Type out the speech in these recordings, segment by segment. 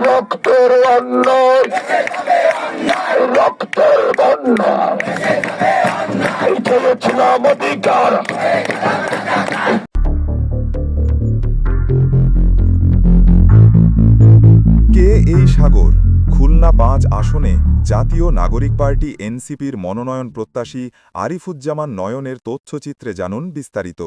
রক্তের অন্যায়, রক্তের বন্যা চেয়েছিলাম অধিকার। কে এই সাগর? খুলনা ৫ আসনে জাতীয় নাগরিক পার্টি এনসিপির মনোনয়ন প্রত্যাশী আরিফুজ্জামান নয়নের তথ্যচিত্রে জানুন বিস্তারিত।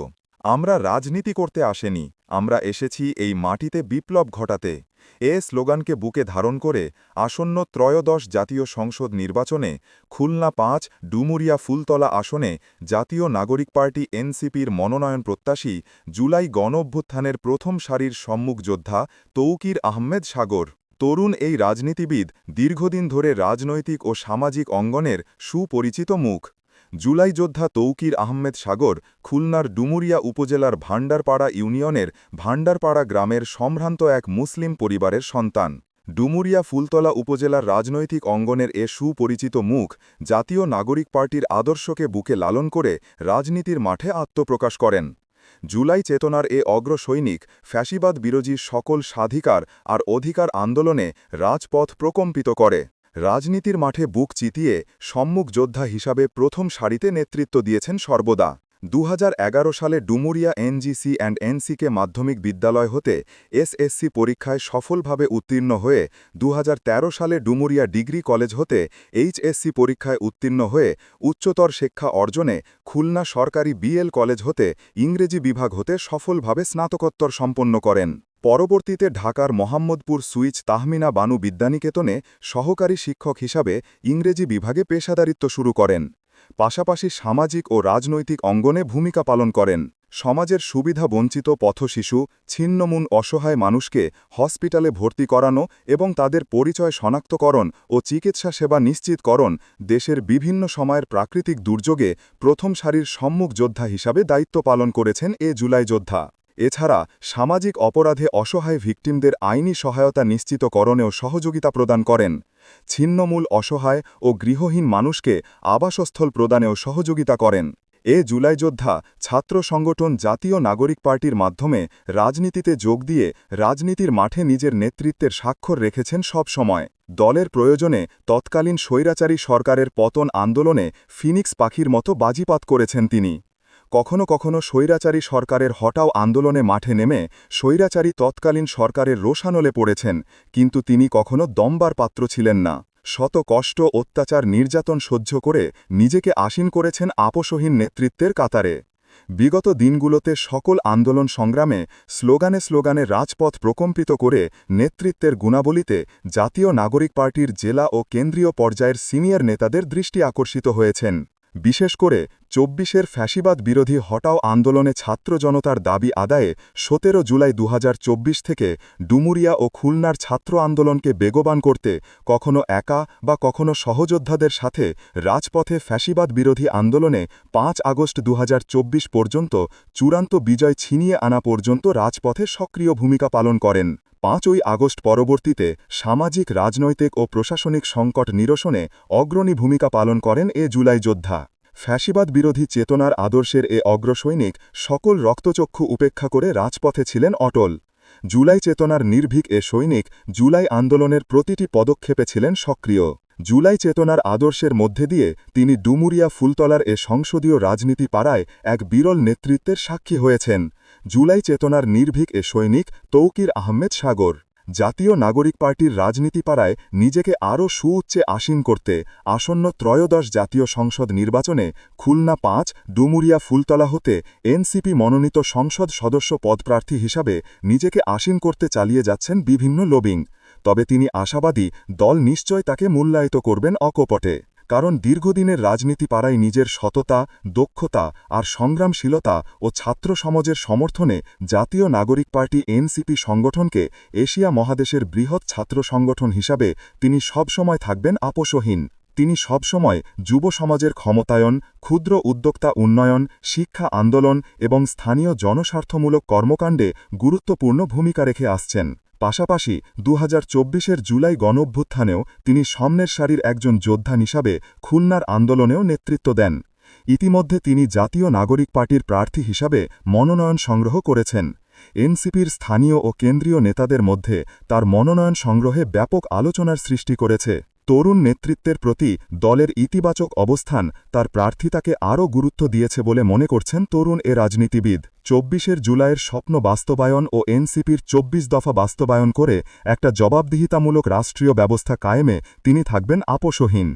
আমরা রাজনীতি করতে আসেনি, আমরা এসেছি এই মাটিতে বিপ্লব ঘটাতে। এ স্লোগানকে বুকে ধারণ করে আসন্ন ত্রয়োদশ জাতীয় সংসদ নির্বাচনে খুলনা ৫ ডুমুরিয়া ফুলতলা আসনে জাতীয় নাগরিক পার্টি এনসিপির মনোনয়ন প্রত্যাশী জুলাই গণঅভ্যুত্থানের প্রথম সারির সম্মুখ যোদ্ধা তৌকির আহমেদ সাগর। তরুণ এই রাজনীতিবিদ দীর্ঘদিন ধরে রাজনৈতিক ও সামাজিক অঙ্গনের সুপরিচিত মুখ। জুলাই যোদ্ধা তৌকির আহমেদ সাগর খুলনার ডুমুরিয়া উপজেলার ভান্ডারপাড়া ইউনিয়নের ভান্ডারপাড়া গ্রামের সম্ভ্রান্ত এক মুসলিম পরিবারের সন্তান। ডুমুরিয়া ফুলতলা উপজেলার রাজনৈতিক অঙ্গনের এ সুপরিচিত মুখ জাতীয় নাগরিক পার্টির আদর্শকে বুকে লালন করে রাজনীতির মাঠে আত্মপ্রকাশ করেন। জুলাই চেতনার এ অগ্রসৈনিক ফ্যাসিবাদ বিরোধী সকল স্বাধিকার আর অধিকার আন্দোলনে রাজপথ প্রকম্পিত করে। রাজনীতির মাঠে বুক চিতিয়ে সম্মুখ যোদ্ধা হিসাবে প্রথম সারিতে নেতৃত্ব দিয়েছেন সর্বদা। ২০১১ সালে ডুমুরিয়া এনজিসি অ্যান্ড এনসিকে মাধ্যমিক বিদ্যালয় হতে এসএসসি পরীক্ষায় সফলভাবে উত্তীর্ণ হয়ে ২০১৩ সালে ডুমুরিয়া ডিগ্রি কলেজ হতে এইচএসসি পরীক্ষায় উত্তীর্ণ হয়ে উচ্চতর শিক্ষা অর্জনে খুলনা সরকারি বিএল কলেজ হতে ইংরেজি বিভাগ হতে সফলভাবে স্নাতকোত্তর সম্পন্ন করেন। পরবর্তীতে ঢাকার মোহাম্মদপুর সুইচ তাহমিনা বানু বিদ্যানিকেতনে সহকারী শিক্ষক হিসাবে ইংরেজি বিভাগে পেশাদারিত্ব শুরু করেন। পাশাপাশি সামাজিক ও রাজনৈতিক অঙ্গনে ভূমিকা পালন করেন। সমাজের সুবিধা বঞ্চিত পথশিশু, ছিন্নমূল অসহায় মানুষকে হসপিটালে ভর্তি করানো এবং তাদের পরিচয় শনাক্তকরণ ও চিকিৎসা সেবা নিশ্চিতকরণ, দেশের বিভিন্ন সময়ের প্রাকৃতিক দুর্যোগে প্রথম সারির সম্মুখ যোদ্ধা হিসাবে দায়িত্ব পালন করেছেন এ জুলাই যোদ্ধা। এছাড়া সামাজিক অপরাধে অসহায় ভিকটিমদের আইনি সহায়তা নিশ্চিতকরণেও সহযোগিতা প্রদান করেন। ছিন্নমূল অসহায় ও গৃহহীন মানুষকে আবাসস্থল প্রদানেও সহযোগিতা করেন। এ জুলাই যোদ্ধা ছাত্র সংগঠন জাতীয় নাগরিক পার্টির মাধ্যমে রাজনীতিতে যোগ দিয়ে রাজনীতির মাঠে নিজের নেতৃত্বের স্বাক্ষর রেখেছেন সব সময়। দলের প্রয়োজনে তৎকালীন স্বৈরাচারী সরকারের পতন আন্দোলনে ফিনিক্স পাখির মতো বাজিপাত করেছেন তিনি। কখনো কখনো স্বৈরাচারী সরকারের হটাও আন্দোলনে মাঠে নেমে স্বৈরাচারী তৎকালীন সরকারের রোষানলে পড়েছেন, কিন্তু তিনি কখনো দমবার পাত্র ছিলেন না। শত কষ্ট, অত্যাচার, নির্যাতন সহ্য করে নিজেকে আসীন করেছেন আপোষহীন নেতৃত্বের কাতারে। বিগত দিনগুলোতে সকল আন্দোলন সংগ্রামে স্লোগানে স্লোগানে রাজপথ প্রকম্পিত করে নেতৃত্বের গুণাবলীতে জাতীয় নাগরিক পার্টির জেলা ও কেন্দ্রীয় পর্যায়ের সিনিয়র নেতাদের দৃষ্টি আকর্ষিত হয়েছেন। বিশেষ করে ২৪-এর ফ্যাসিবাদ বিরোধী হটাও আন্দোলনে ছাত্র জনতার দাবি আদায়ে ১৭ জুলাই ২০২৪ থেকে ডুমুরিয়া ও খুলনার ছাত্র আন্দোলনকে বেগবান করতে কখনো একা বা কখনো সহযোদ্ধাদের সাথে রাজপথে ফ্যাসিবাদ বিরোধী আন্দোলনে ৫ আগস্ট ২০২৪ পর্যন্ত চূড়ান্ত বিজয় ছিনিয়ে আনা পর্যন্ত রাজপথে সক্রিয় ভূমিকা পালন করেন। ৫ই আগস্ট পরবর্তীতে সামাজিক, রাজনৈতিক ও প্রশাসনিক সংকট নিরসনে অগ্রণী ভূমিকা পালন করেন এ জুলাই যোদ্ধা। ফ্যাসিবাদ বিরোধী চেতনার আদর্শের এ অগ্রসৈনিক সকল রক্তচক্ষু উপেক্ষা করে রাজপথে ছিলেন অটল। জুলাই চেতনার নির্ভীক এ সৈনিক জুলাই আন্দোলনের প্রতিটি পদক্ষেপে ছিলেন সক্রিয়। জুলাই চেতনার আদর্শের মধ্যে দিয়ে তিনি ডুমুরিয়া ফুলতলার এ সংসদীয় রাজনীতি পাড়ায় এক বিরল নেতৃত্বের সাক্ষী হয়েছেন। জুলাই চেতনার নির্ভীক এ সৈনিক তৌকির আহমেদ সাগর জাতীয় নাগরিক পার্টির রাজনীতি পাড়ায় নিজেকে আরও সুউচ্চে আসীন করতে আসন্ন ত্রয়োদশ জাতীয় সংসদ নির্বাচনে খুলনা ৫ ডুমুরিয়া ফুলতলা হতে এনসিপি মনোনীত সংসদ সদস্য পদপ্রার্থী হিসাবে নিজেকে আসীন করতে চালিয়ে যাচ্ছেন বিভিন্ন লবিং। তবে তিনি আশাবাদী দল নিশ্চয় তাকে মূল্যায়িত করবেন অকপটে, কারণ দীর্ঘদিনের রাজনীতি পাড়ায় নিজের সততা, দক্ষতা আর সংগ্রামশীলতা ও ছাত্র সমাজের সমর্থনে জাতীয় নাগরিক পার্টি এনসিপি সংগঠনকে এশিয়া মহাদেশের বৃহৎ ছাত্র সংগঠন হিসাবে তিনি সবসময় থাকবেন আপোষহীন। তিনি সবসময় যুব সমাজের ক্ষমতায়ন, ক্ষুদ্র উদ্যোক্তা উন্নয়ন, শিক্ষা আন্দোলন এবং স্থানীয় জনস্বার্থমূলক কর্মকাণ্ডে গুরুত্বপূর্ণ ভূমিকা রেখে আসছেন। পাশাপাশি ২০২৪-এর জুলাই গণঅভ্যুত্থানেও তিনি সামনের সারির একজন যোদ্ধা হিসাবে খুলনার আন্দোলনেও নেতৃত্ব দেন। ইতিমধ্যে তিনি জাতীয় নাগরিক পার্টির প্রার্থী হিসাবে মনোনয়ন সংগ্রহ করেছেন। এনসিপির স্থানীয় ও কেন্দ্রীয় নেতাদের মধ্যে তার মনোনয়ন সংগ্রহে ব্যাপক আলোচনার সৃষ্টি করেছে তরুণ নেতৃত্বের প্রতি দলের ইতিবাচক অবস্থান তার প্রার্থিতাকে আরও গুরুত্ব দিয়েছে বলে মনে করছেন তরুণ এ রাজনীতিবিদ ২৪ জুলাইয়ের স্বপ্ন বাস্তবায়ন ও এনসিপির ২৪ দফা বাস্তবায়ন করে একটা জবাবদিহিতামূলক রাষ্ট্রীয় ব্যবস্থা কায়েমে তিনি থাকবেন আপোষহীন